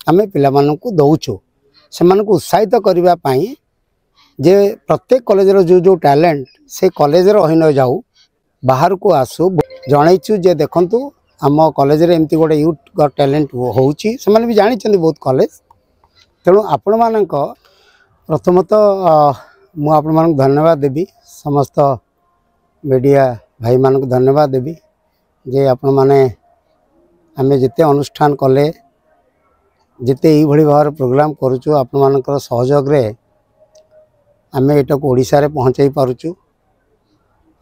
आमे पिलामानंकु दउछु से मानकु उत्साहित करबा पई जे प्रत्येक कॉलेज रो जो जो टैलेंट से कॉलेज रो होई न जाऊ बाहर को आसु जणैछु जे देखंतु आम कॉलेज रे एमती गोटे यूथ गॉट टैलेंट होउची से माने भी जानि चंदी बहुत कॉलेज तेणु आपण मानक प्रथमतः मु आपण मानक धन्यवाद देबी समस्त मीडिया भाई मानक धन्यवाद देबी जे आपण माने आमे जिते अनुष्ठान कले जिते यही भली भाव प्रोग्राम करूचु आपण मानकर सहयोग रे आमे एटा को ओडिसा रे पहुंचाई पारुचु।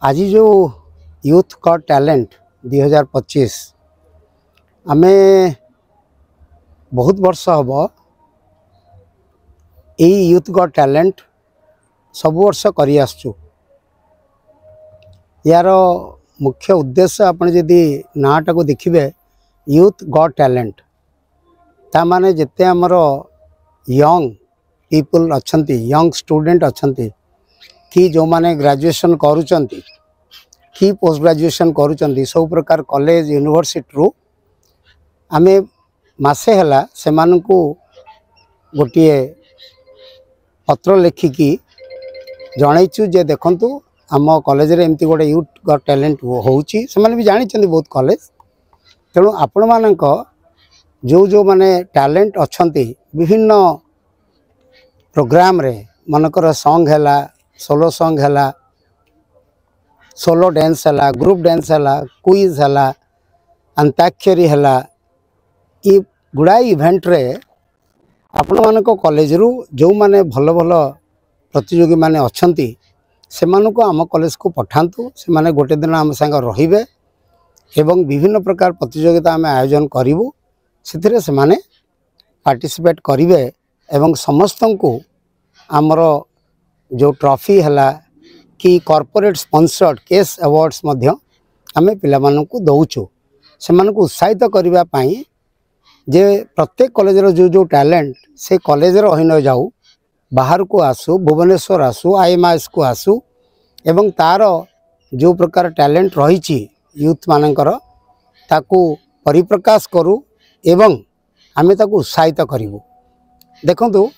आज जो यूथ गॉट टैलेंट 2025 आमे बहुत वर्ष हम यही यूथ गॉट टैलेंट सब वर्ष करी आसचु। यार मुख्य उद्देश्य आपण जदि नाटा को देखिबे यूथ गॉट टैलेंट ता माने जिते हमर यंग पीपल अच्छंती यंग स्टूडेंट अच्छंती कि जो माने ग्रेजुएशन करूचंती कि पोस्ट ग्रेजुएशन करूचंती सब प्रकार कॉलेज यूनिवर्सिटी रू आमे मासे हला से मानकु गोटिए पत्र लिखिकी जणैछु जे देखंतु आम कॉलेज रे एमती गोटे यूथ गॉट टैलेंट होउची से माने भी जानि चंदी बहुत कॉलेज तेणु आपण मानक जो जो माने टैलेंट अच्छंती विभिन्न प्रोग्राम रे मनकर सॉन्ग हैला सोलो सॉन्ग हैला सोलो डांस हैला ग्रुप डांस हैला क्विज हैला अंताक्षरी हैला ई गुड़ाई इवेंट रे आपण मानक कॉलेज रु जो माने भलो भलो प्रतियोगी माने अच्छंती से मानक आम कॉलेज को पठांतु से माने गोटे दिन आम संग रहिबे एवं विभिन्न प्रकार प्रतियोगिता आम आयोजन करिवु से से माने पार्टिसिपेट करिवे एवं समस्त को आमर जो ट्रॉफी हैला कि कॉर्पोरेट स्पॉन्सर्ड केस अवार्ड्स मध्य आमे पिला मानकु दउछु से मानकु उत्साहित करबा पई जे प्रत्येक कॉलेज रो जो जो टैलेंट से कॉलेज रो होई न जाऊ बाहर को आसु भुवनेश्वर आसु आईएमएस को आसु एवं तार जो प्रकार टैलेंट रही यूथ मानकर ताकू परिप्रकाश करू एवं आमे ताकू उत्साहित करूँ। देखु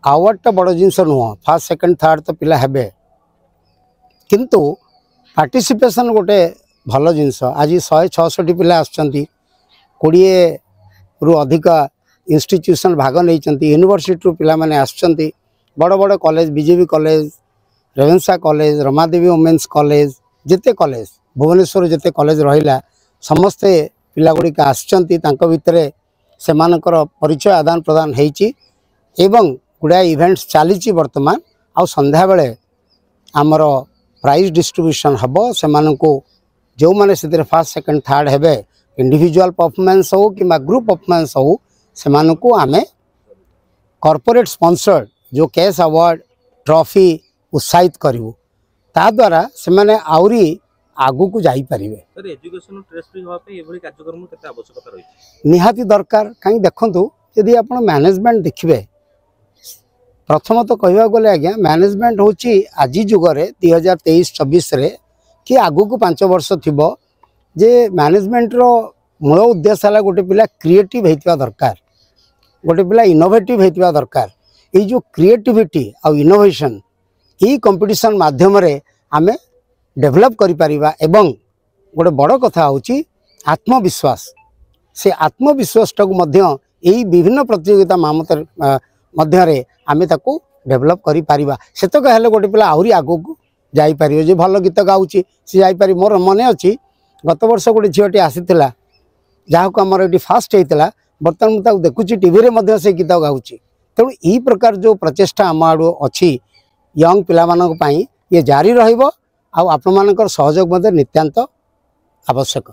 अवार्डटा बड़ जिनस नुह फर्स्ट सेकंड थर्ड तो पिला हेबे किंतु पार्टिसिपेशन गोटे भल जिनस आज 166 पिला आछंती 20 रु अधिक इंस्टीट्यूशन भाग नहीं यूनिवर्सिटी पिला माने आछंती बड़ बड़ college BJP college Ravenshaw college Ramadevi women's college जिते कॉलेज भुवनेश्वर जिते कॉलेज रहिला समस्ते पिला गुड़िक आछंती तांको भितरे सेमानकर परिचय आदान प्रदान हेची एवं गुड़ाए इवेंट्स चली वर्तमान आ संध्या बेले आमर प्राइज डिस्ट्रीब्यूशन हम से जो मैंने से फर्स्ट सेकंड थर्ड हेबे इंडिविजुअल परफॉर्मेंस हो कि ग्रुप परफॉर्मेंस हो से आमे कॉर्पोरेट स्पॉन्सर्ड जो कैश अवार्ड ट्रॉफी उत्साहित करू ता द्वारा से माने आउरी आगु को जाई परिबे। सर एजुकेशन स्ट्रेस फ्री होवा पे एभली कार्यक्रम केते आवश्यकता रही निहाती दरकार काई देखंतु यदि आपण मैनेजमेंट देखिबे प्रथम तो कहवा गले आज्ञा मैनेजमेंट होची आज जुगरे 2023-24 रे कि आगु को 5 वर्ष थिबो जे मैनेजमेंट रो मूल उद्देश्य है गोटे पिला क्रिएटिव हेतिबा दरकार गोटे पिला इनोवेटिव हेतिबा दरकार ये जो क्रिएटिविटी आ इनोवेशन ये कंपटीशन माध्यम रे आमे डेभलप करि परिबा एवं गोटे बड़ कथा होची आत्मविश्वास से आत्मविश्वास टाको मध्य यही विभिन्न प्रतियोगिता मध्य रे आमे ताको डेभलप करि परिबा से तो कहले गोटे पिला आहुरी आगो को जाई परियो जे भल गीत गाउची से जाई पारि मोर मने अछि गत वर्ष गोटे झियोटी आसीतिला जहाँ को आमर ये फास्ट होता बर्तमान मुझे देखुची टीवी रे मध्य से गीत गाउची तेणु यही प्रकार जो प्रचेषा आम आड़ अच्छी यंग पिलामानक ये जारी रहिबो आ आपण मानकर सहयोग नित्यांत आवश्यक।